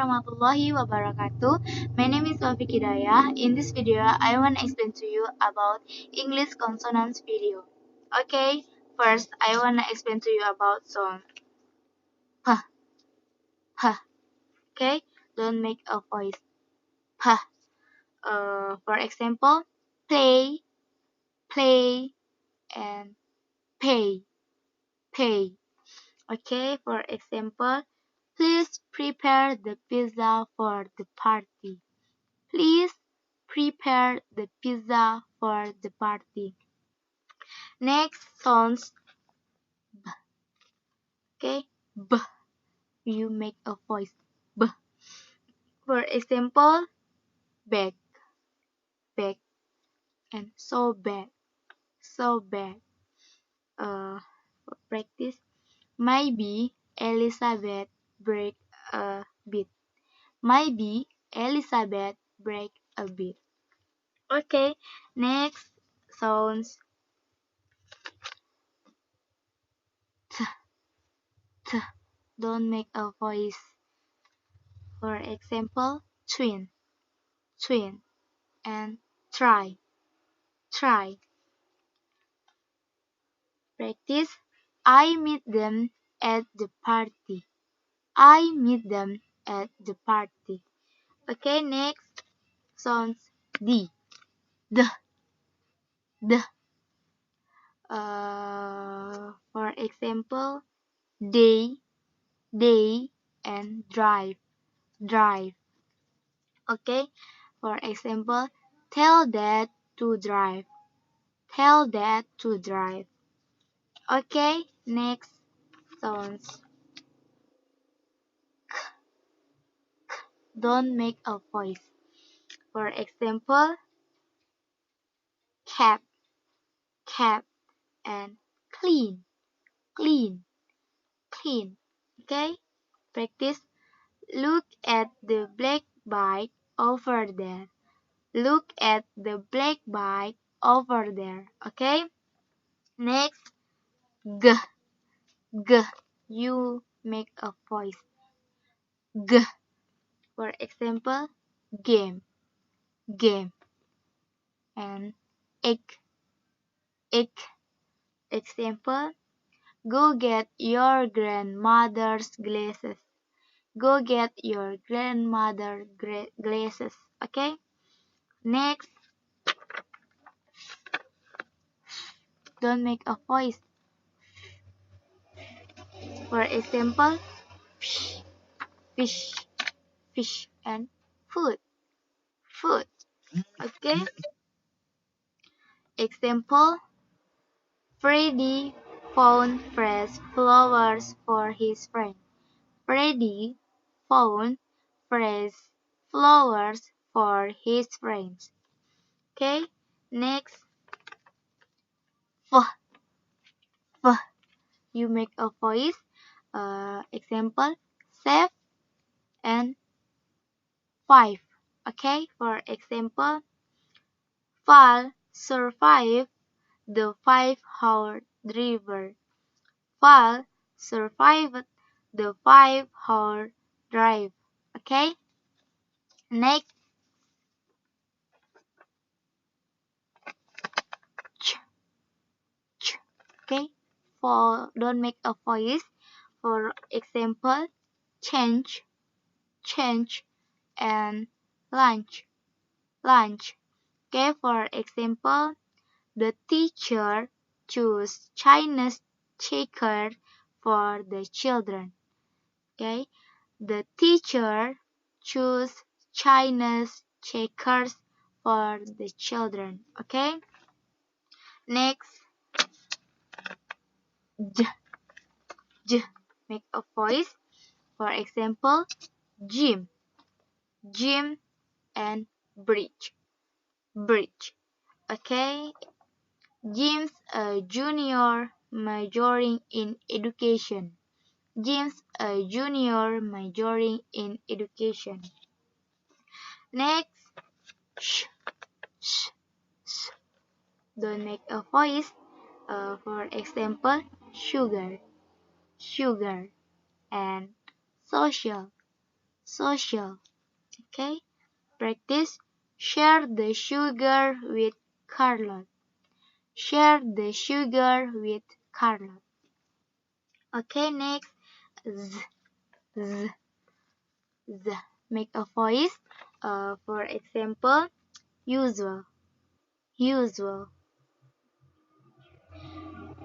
warahmatullahi wabarakatuh. My name is Wafiq Hidayah. In this video, I want to explain to you about English consonants video. Okay, first I want to explain to you about sound. P, P. Okay, don't make a voice. P. For example, play, play, and pay, pay. Okay, for example, please prepare the pizza for the party. Please prepare the pizza for the party. Next sounds b. Okay, b. You make a voice b. For example, bag, bag, and so bad, so bad. For practice, maybe Elizabeth break a bit. Maybe Elizabeth break a bit. Okay, next sounds t, t. Don't make a voice. For example, twin, twin, and try, try. Practice. I meet them at the party. I meet them at the party. Okay, next sounds d, the, the. For example, they, and drive, drive. Okay, for example, tell dad to drive, tell dad to drive. Okay, next sounds don't make a voice. For example, cap, cap, and clean, clean, clean. Okay, practice. Look at the black bike over there. Look at the black bike over there. Okay, next g, g. You make a voice g. For example, game, game, and egg, egg. Example, go get your grandmother's glasses. Go get your grandmother's glasses. Okay, next, don't make a voice. For example, fish, fish, fish, and food, food. Okay, example, Freddy found fresh flowers for his friend. Freddy found fresh flowers for his friends. Okay, next, f, f. You make a voice. Example, save and 5. Okay, for example, Val survived the 5-hour drive. Val survived the 5-hour drive. Okay, next, ch, ch. Okay, for don't make a voice. For example, change, change, and lunch, lunch. Okay, for example, the teacher chose Chinese checker for the children. Okay, the teacher chose Chinese checkers for the children. Okay, next, j, j. Make a voice. For example, gym, gym, and bridge, bridge. Okay, James a junior majoring in education. James a junior majoring in education. Next, sh, sh, sh. Don't make a voice. For example, sugar, sugar, and social, social. Okay, practice share the sugar with Carlot. Share the sugar with Carlot. Okay, next, z, z, z. Make a voice. For example, usual, usual,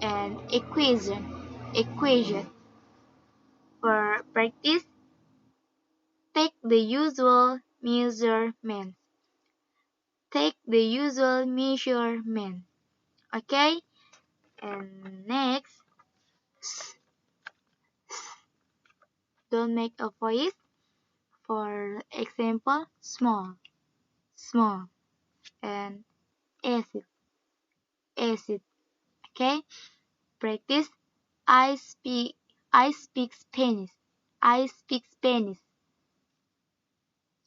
and equation. For practice, take the usual measurement. Take the usual measurement. Okay, and next, don't make a voice. For example, small, small, and acid, acid. Okay, practice. I speak, I speak Spanish. I speak Spanish.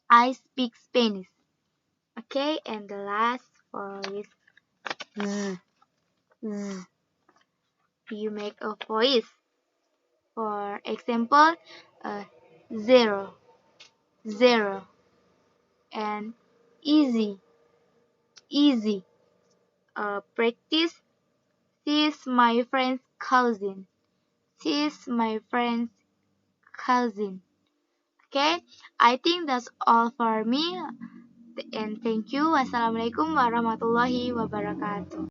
I speak Spanish. Okay, and the last voice, z, z. You make a voice. For example, zero, zero, and easy, easy. Practice. She's my friend's cousin. She's my friend's cousin. Okay, I think that's all for me. And thank you. Wassalamualaikum warahmatullahi wabarakatuh.